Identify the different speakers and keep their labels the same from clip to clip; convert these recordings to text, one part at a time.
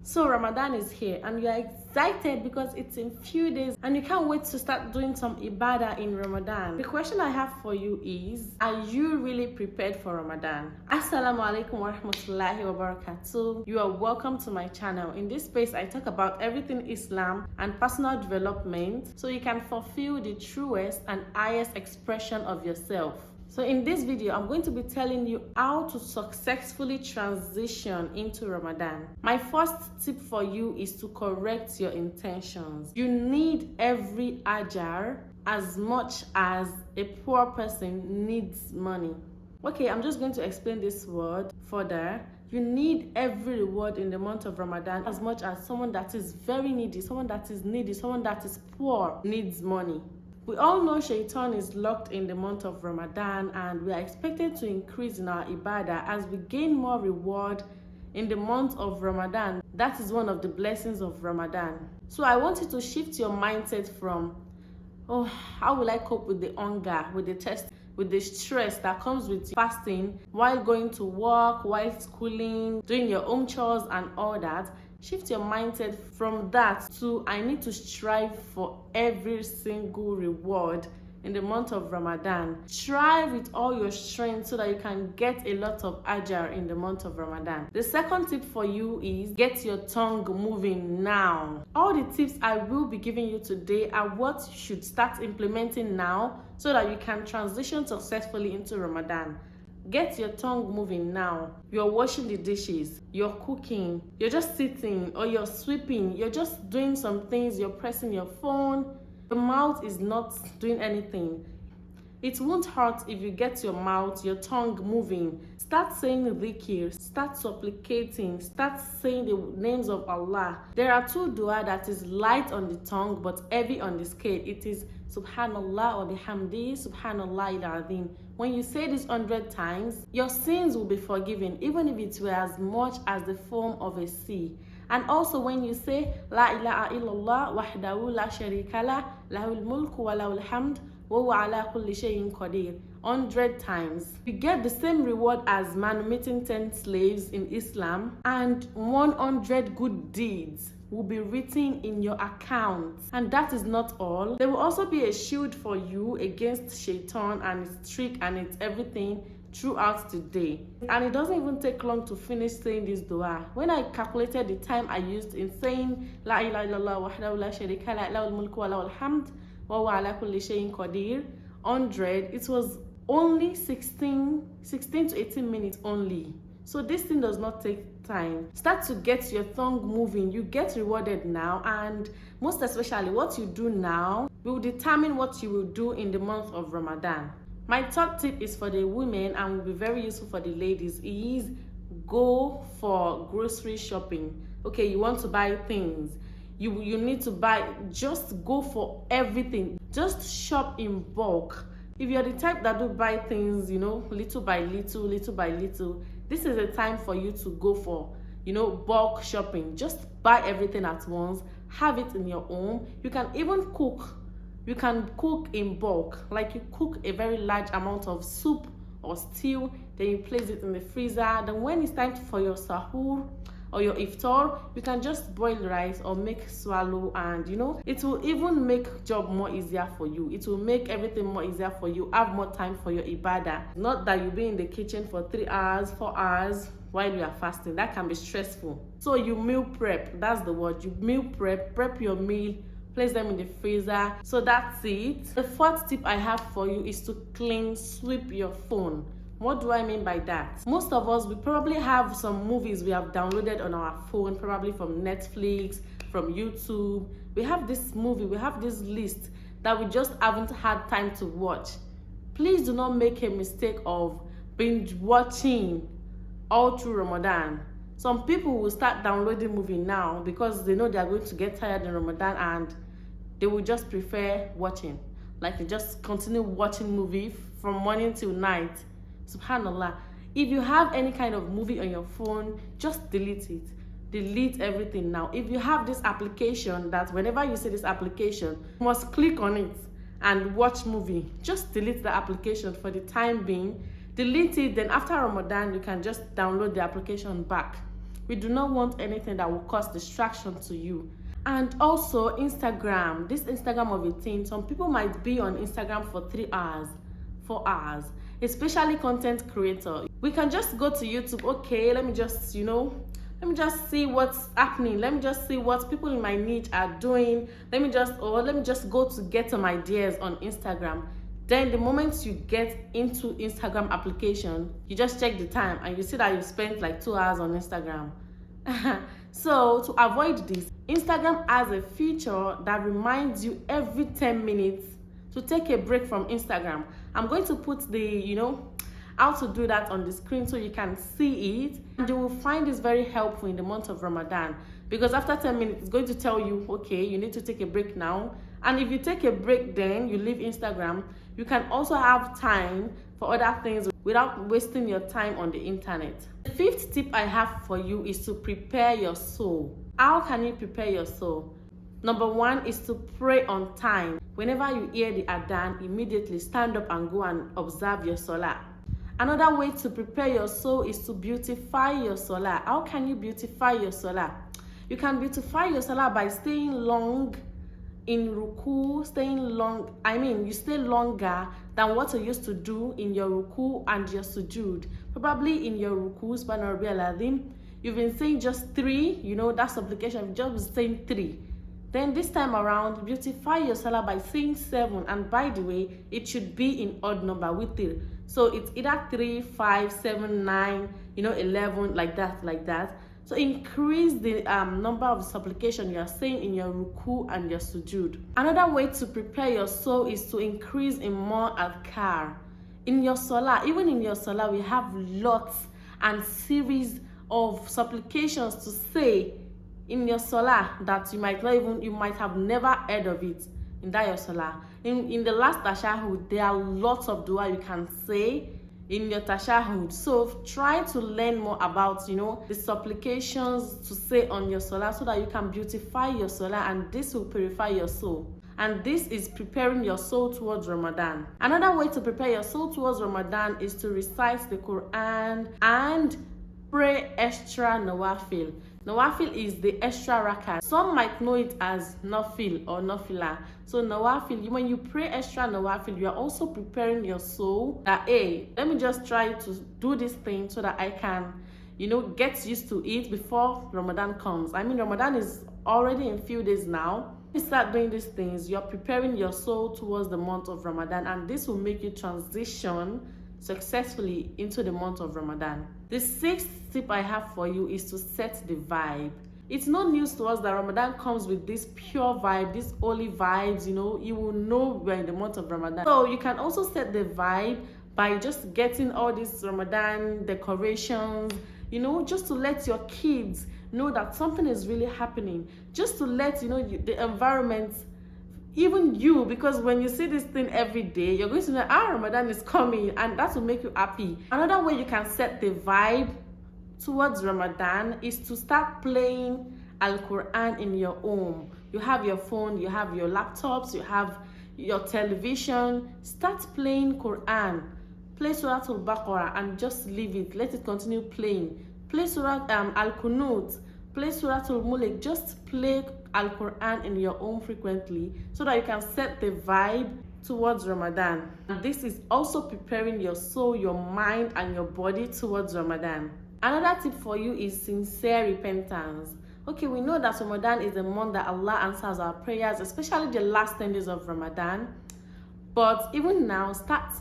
Speaker 1: So Ramadan is here and you're excited because it's in few days and you can't wait to start doing some ibaadah in Ramadan. The question I have for you is, are you really prepared for Ramadan? Assalamu alaikum wa rahmatullahi wa barakatuh. You are welcome to my channel. In this space, I talk about everything Islam and personal development so you can fulfill the truest and highest expression of yourself. So in this video, I'm going to be telling you how to successfully transition into Ramadan. My first tip for you is to correct your intentions. You need every ajar as much as a poor person needs money. Okay, I'm just going to explain this word further. You need every reward in the month of Ramadan as much as someone that is very needy, someone that is needy, someone that is poor needs money. We all know Shaitan is locked in the month of Ramadan and we are expected to increase in our ibaadah as we gain more reward in the month of Ramadan. That is one of the blessings of Ramadan. So I want you to shift your mindset from, oh, how will I cope with the hunger, with the test, with the stress that comes with fasting while going to work, while schooling, doing your own chores and all that. Shift your mindset from that to, I need to strive for every single reward in the month of Ramadan. Try with all your strength so that you can get a lot of ajar in the month of Ramadan. The second tip for you is get your tongue moving now. All the tips I will be giving you today are what you should start implementing now so that you can transition successfully into Ramadan. Get your tongue moving now. You're washing the dishes, you're cooking, you're just sitting or you're sweeping, you're just doing some things, you're pressing your phone. The mouth is not doing anything. It won't hurt if you get your mouth, your tongue moving. Start saying dhikr, start supplicating, start saying the names of Allah. There are two dua that is light on the tongue but heavy on the scale. It is Subhanallah or bihamdi, Subhanallah al-Azim. When you say this 100 times, your sins will be forgiven, even if it were as much as the foam of a sea. And also when you say La ilaha illallah wahdahu la sharika lah, lahul mulku wa lahul hamd wa huwa ala kulli shay'in qadir 100 times, you get the same reward as manumitting 10 slaves in Islam, and 100 good deeds will be written in your account. And that is not all. There will also be a shield for you against Shaitan and its trick and its everything throughout the day. And it doesn't even take long to finish saying this dua. When I calculated the time I used in saying La ilaha illallah wahdahu la sharika lah, lahul mulku wa lahul hamd wa huwa ala kulli shay'in qadir 100, it was only 16 to 18 minutes only. So this thing does not take time. Start to get your tongue moving. You get rewarded now, and most especially what you do now will determine what you will do in the month of Ramadan. My third tip is for the women and will be very useful for the ladies is go for grocery shopping. Okay, you want to buy things. You need to buy, just go for everything. Just shop in bulk. If you're the type that do buy things, little by little, little by little, this is a time for you to go for, bulk shopping. Just buy everything at once, have it in your home. You can even cook. You can cook in bulk, like you cook a very large amount of soup or stew, then you place it in the freezer. Then when it's time for your sahur or your iftar, you can just boil rice or make swallow, and it will even make job more easier for you. It will make everything more easier for you. Have more time for your ibaadah. Not that you'll be in the kitchen for 3 hours, 4 hours while you are fasting. That can be stressful. So you meal prep, that's the word. You meal prep your meal, place them in the freezer. So that's it. The fourth tip I have for you is to sweep your phone. What do I mean by that? Most of us, we probably have some movies we have downloaded on our phone, probably from Netflix, from YouTube. We have this movie, we have this list that we just haven't had time to watch. Please do not make a mistake of binge watching all through Ramadan. Some people will start downloading movie now because they know they are going to get tired in Ramadan and they will just prefer watching. Like they just continue watching movie from morning till night. Subhanallah. If you have any kind of movie on your phone, just delete it. Delete everything now. If you have this application that whenever you see this application, you must click on it and watch movie, just delete the application for the time being. Delete it, then after Ramadan, you can just download the application back. We do not want anything that will cause distraction to you. And also Instagram, this Instagram of a thing, some people might be on Instagram for 3 hours, 4 hours, especially content creator. We can just go to YouTube. Okay, let me just see what's happening. Let me just see what people in my niche are doing. Let me just go to get some ideas on Instagram. Then the moment you get into Instagram application, you just check the time and you see that you spent like 2 hours on Instagram. So to avoid this, Instagram has a feature that reminds you every 10 minutes to take a break from Instagram. I'm going to put the, how to do that on the screen so you can see it. And you will find this very helpful in the month of Ramadan, because after 10 minutes, it's going to tell you, okay, you need to take a break now. And if you take a break, then you leave Instagram, you can also have time for other things without wasting your time on the internet. The 5th tip I have for you is to prepare your soul. How can you prepare your soul? Number 1 is to pray on time. Whenever you hear the adhan, immediately stand up and go and observe your salah. Another way to prepare your soul is to beautify your salah. How can you beautify your salah? You can beautify your salah by staying long in ruku, you stay longer than what you used to do in your ruku and your sujood. Probably in your ruku, subhana rabbiyal azim, you've been saying just 3, that supplication, you've just been saying 3. Then this time around, beautify your salah by saying 7. And by the way, it should be in odd number, with it. So it's either 3, 5, 7, 9, 11, like that. So increase the number of supplication you are saying in your ruku and your sujood. Another way to prepare your soul is to increase in more adhkar. In your salah, even in your salah, we have lots and series of supplications to say in your salah that you might have never heard of it in that your salah. In the last tashahhud, there are lots of dua you can say in your tashahhud. So try to learn more about the supplications to say on your salah, so that you can beautify your salah, and this will purify your soul. And this is preparing your soul towards Ramadan. Another way to prepare your soul towards Ramadan is to recite the Quran and pray extra nawafil. Nawafil is the extra rakat. Some might know it as nafil or nafila. So nawafil, when you pray extra nawafil, you are also preparing your soul that, hey, let me just try to do this thing so that I can, get used to it before Ramadan comes. Ramadan is already in a few days now. You start doing these things, you're preparing your soul towards the month of Ramadan, and this will make you transition successfully into the month of Ramadan. The 6th tip I have for you is to set the vibe. It's no news to us that Ramadan comes with this pure vibe, these holy vibes. You will know we're in the month of Ramadan. So you can also set the vibe by just getting all these Ramadan decorations, just to let your kids know that something is really happening, just to let the environment, even you, because when you see this thing every day, you're going to know, Ramadan is coming, and that will make you happy. Another way you can set the vibe towards Ramadan is to start playing Al-Quran in your home. You have your phone, you have your laptops, you have your television. Start playing Quran. Play Surah Al-Baqarah and just leave it. Let it continue playing. Play Surah Al-Qunut. Play Surah Al-Mulk. Just play Al-Quran in your home frequently so that you can set the vibe towards Ramadan. And this is also preparing your soul, your mind, and your body towards Ramadan. Another tip for you is sincere repentance. Okay, we know that Ramadan is a month that Allah answers our prayers, especially the last 10 days of Ramadan. But even now, start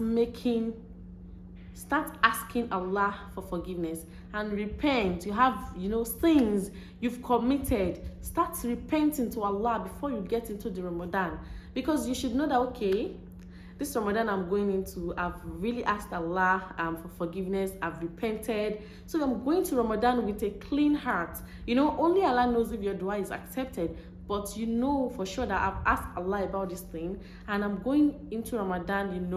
Speaker 1: asking Allah for forgiveness and repent. You have, sins you've committed. Start repenting to Allah before you get into the Ramadan. Because you should know that, okay, this Ramadan I'm going into, I've really asked Allah for forgiveness. I've repented. So I'm going to Ramadan with a clean heart. Only Allah knows if your dua is accepted. But for sure that I've asked Allah about this thing. And I'm going into Ramadan,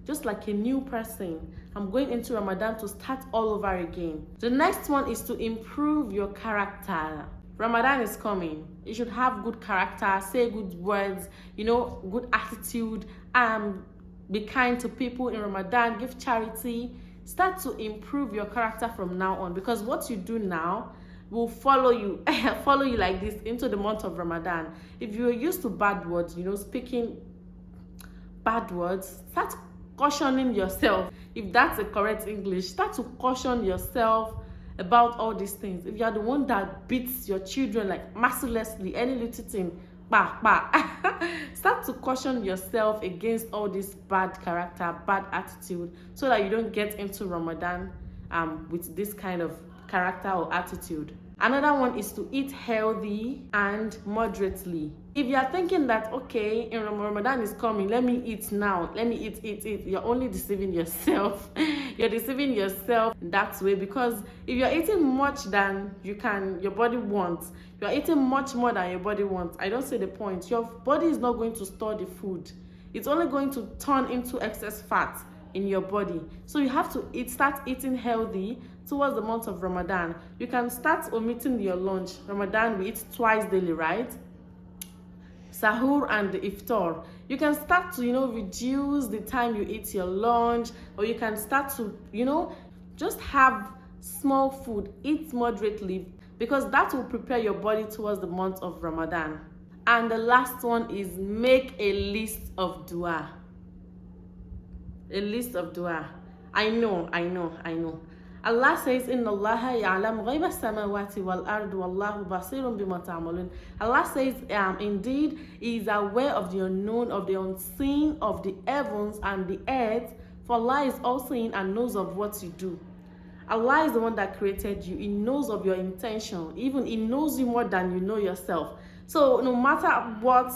Speaker 1: just like a new person. I'm going into Ramadan to start all over again. The next one is to improve your character. Ramadan is coming. You should have good character, say good words, good attitude, be kind to people in Ramadan, give charity. Start to improve your character from now on, because what you do now will follow you follow you like this into the month of Ramadan. If you're used to bad words, speaking bad words, start cautioning yourself. If that's the correct English, start to caution yourself about all these things. If you're the one that beats your children like mercilessly, any little thing, start to caution yourself against all this bad character, bad attitude, so that you don't get into Ramadan with this kind of character or attitude. Another one is to eat healthy and moderately. If you are thinking that, okay, in Ramadan is coming, let me eat now, let me eat, you're only deceiving yourself. You're deceiving yourself that way, because if you're eating much than your body wants, you're eating much more than your body wants, I don't see the point. Your body is not going to store the food. It's only going to turn into excess fat in your body. So you have to start eating healthy towards the month of Ramadan. You can start omitting your lunch. Ramadan, we eat twice daily, right? Sahur and the iftar. You can start to, reduce the time you eat your lunch, or you can start to, just have small food, eat moderately, because that will prepare your body towards the month of Ramadan. And the last one is make a list of dua. A list of dua. I know. Allah says, Inna Allah ya'lam ghayba samawati wal ardu wallahu basirun bima ta'malun. Allah says, indeed, He is aware of the unknown, of the unseen, of the heavens and the earth, for Allah is all seeing and knows of what you do. Allah is the one that created you. He knows of your intention. Even He knows you more than you know yourself. So no matter what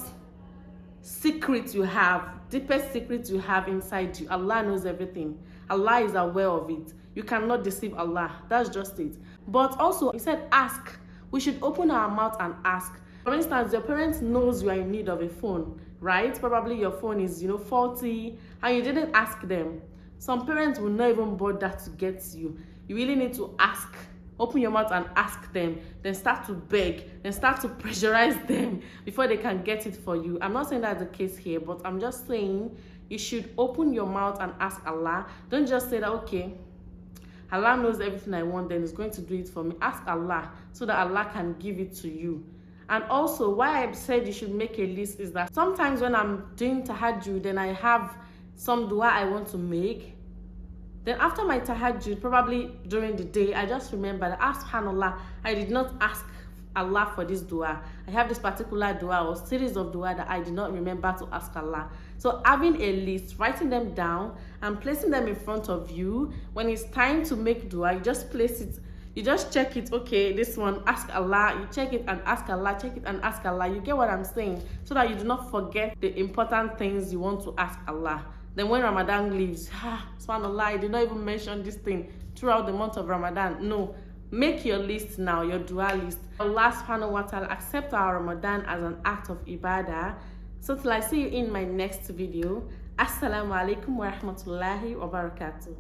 Speaker 1: secret you have, deepest secret you have inside you, Allah knows everything. Allah is aware of it. You cannot deceive Allah. That's just it. But also, He said ask. We should open our mouth and ask. For instance, your parents knows you are in need of a phone, right? Probably your phone is, faulty, and you didn't ask them. Some parents will not even bother to get you. You really need to ask. Open your mouth and ask them. Then start to beg. Then start to pressurize them before they can get it for you. I'm not saying that's the case here, but I'm just saying you should open your mouth and ask Allah. Don't just say that, okay, Allah knows everything I want, then He's going to do it for me. Ask Allah so that Allah can give it to you. And also, why I said you should make a list is that sometimes when I'm doing tahajjud, then I have some dua I want to make. Then after my tahajjud, probably during the day, I just remember that, subhanallah, I did not ask Allah for this dua. I have this particular dua or series of dua that I did not remember to ask Allah. So having a list, writing them down and placing them in front of you, when it's time to make dua, you just place it. You just check it, okay, this one, ask Allah. You check it and ask Allah, check it and ask Allah. You get what I'm saying? So that you do not forget the important things you want to ask Allah. Then when Ramadan leaves, subhanallah, I did not even mention this thing throughout the month of Ramadan. No, make your list now, your dua list. Allah subhanahu wa ta'ala accept our Ramadan as an act of ibadah. So till I see you in my next video, Assalamu alaikum wa rahmatullahi wa barakatuh.